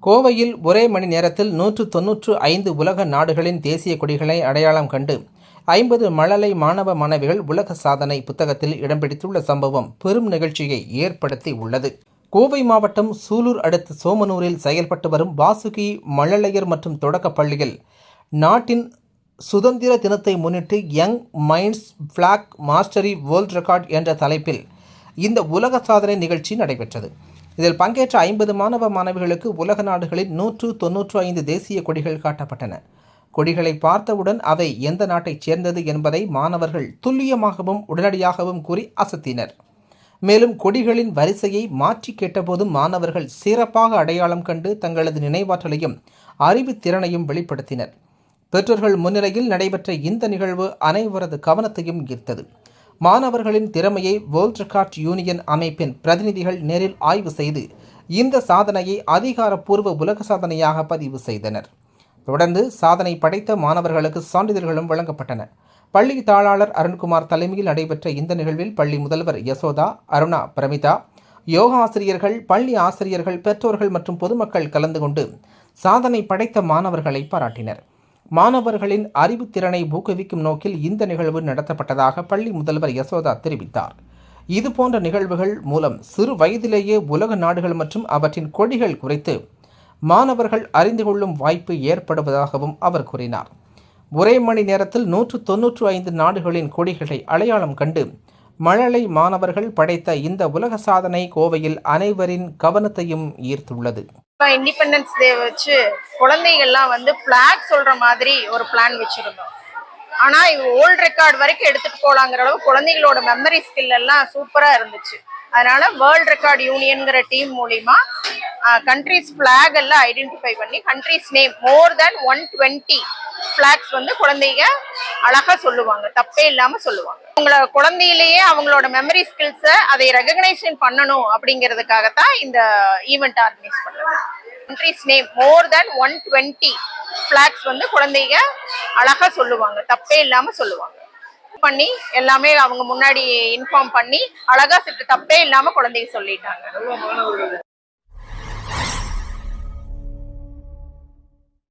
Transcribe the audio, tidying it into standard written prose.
கோவையில் ஒரே மணி நேரத்தில் 195 உலக நாடுகளின் தேசிய கொடிகளை அடையாளம் கண்டு 50 மழலை மாணவ மாணவிகள் உலக சாதனை புத்தகத்தில் இடம் பிடித்துள்ள சம்பவம் பெரும் நிகழ்ச்சியை ஏற்படுத்தி உள்ளது. கோவை மாவட்டம் சூலூர் அடுத்த சோமனூரில் செயல்பட்டு வரும் வாசுகி மழலையர் மற்றும் தொடக்க பள்ளியில் நாட்டின் சுதந்திர தினத்தை முன்னிட்டு young minds flag mastery world record என்ற தலைப்பில் இந்த உலக சாதனை நிகழ்ச்சி நடைபெற்றது. இதில் பங்கேற்ற 50 மாணவ மாணவிகளுக்கு உலக நாடுகளில் 195 தேசிய கொடிகள் காட்டப்பட்டன. கொடிகளை பார்த்தவுடன் அவை எந்த நாட்டைச் சேர்ந்தது என்பதை மாணவர்கள் துல்லியமாகவும் உடனடியாகவும் கூறி அசத்தினர். மேலும் கொடிகளின் வரிசையை மாற்றி கேட்டபோதும் மாணவர்கள் சிறப்பாக அடையாளம் கண்டு தங்களது நினைவாற்றலையும் அறிவுத்திறனையும் வெளிப்படுத்தினர். பெற்றோர்கள் முன்னிலையில் நடைபெற்ற இந்த நிகழ்வு அனைவரது கவனத்தையும் ஈர்த்தது. மாணவர்களின் திறமையை வேர்ல்ட் ரெக்கார்ட் யூனியன் அமைப்பின் பிரதிநிதிகள் நேரில் ஆய்வு செய்து இந்த சாதனையை அதிகாரப்பூர்வ உலக சாதனையாக பதிவு செய்தனர். தொடர்ந்து சாதனை படைத்த மாணவர்களுக்கு சான்றிதழ்களும் வழங்கப்பட்டன. பள்ளி தாளாளர் அருண்குமார் தலைமையில் நடைபெற்ற இந்த நிகழ்வில் பள்ளி முதல்வர் யசோதா, அருணா, பிரமிதா, யோகா ஆசிரியர்கள், பள்ளி ஆசிரியர்கள், பெற்றோர்கள் மற்றும் பொதுமக்கள் கலந்து கொண்டு சாதனை படைத்த மாணவர்களை பாராட்டினர். மாணவர்களின் அறிவுத்திறனை ஊக்குவிக்கும் நோக்கில் இந்த நிகழ்வு நடத்தப்பட்டதாக பள்ளி முதல்வர் யசோதா தெரிவித்தார். இதுபோன்ற நிகழ்வுகள் மூலம் சிறு வயதிலேயே உலக நாடுகள் மற்றும் அவற்றின் கொடிகள் குறித்து மாணவர்கள் அறிந்து கொள்ளும் வாய்ப்பு ஏற்படுவதாகவும் அவர் கூறினார். ஒரே மணி நேரத்தில் 195 நாடுகளின் கொடிகளை அடையாளம் கண்டு மழலை மாணவர்கள் படைத்த இந்த உலக சாதனை கோவையில் அனைவரின் கவனத்தையும் ஈர்த்துள்ளது. இண்டிபெண்டன்ஸ் டே வச்சு குழந்தைகள்லாம் பிளாக் சொல்ற மாதிரி ஒரு பிளான் வச்சிருந்தோம். ஆனா இது ஓல்ட் ரெக்கார்ட் வரைக்கும் எடுத்துட்டு போலாங்கிற அளவு குழந்தைகளோட மெமரி ஸ்கில் எல்லாம் சூப்பரா இருந்துச்சு. அதனால வேர்ல்ட் ரெக்கார்ட் யூனியன்கிற டீம் மூலியமா கண்ட்ரிஸ் பிளாக் எல்லாம் ஐடென்டிஃபை பண்ணி கண்ட்ரிஸ் நேம் மோர் தென் 120 பிளாக்ஸ் குழந்தைங்க அழகா சொல்லுவாங்க, தப்பே இல்லாம சொல்லுவாங்க. அவங்கள குழந்தையிலேயே அவங்களோட மெமரி ஸ்கில்ஸை அதை ரெகக்னைசேஷன் பண்ணணும் அப்படிங்கிறதுக்காகத்தான் இந்த ஈவெண்ட் ஆர்கனைஸ் பண்றது. கண்ட்ரிஸ் நேம் மோர் தென் 120 பிளாக்ஸ் குழந்தைங்க அழகா சொல்லுவாங்க, தப்பே இல்லாம சொல்லுவாங்க. பண்ணி எல்லாமே அவங்க முன்னாடி இன்ஃபார்ம் பண்ணி அழகா தப்பே இல்லாம குழந்தைங்க சொல்லிட்டாங்க.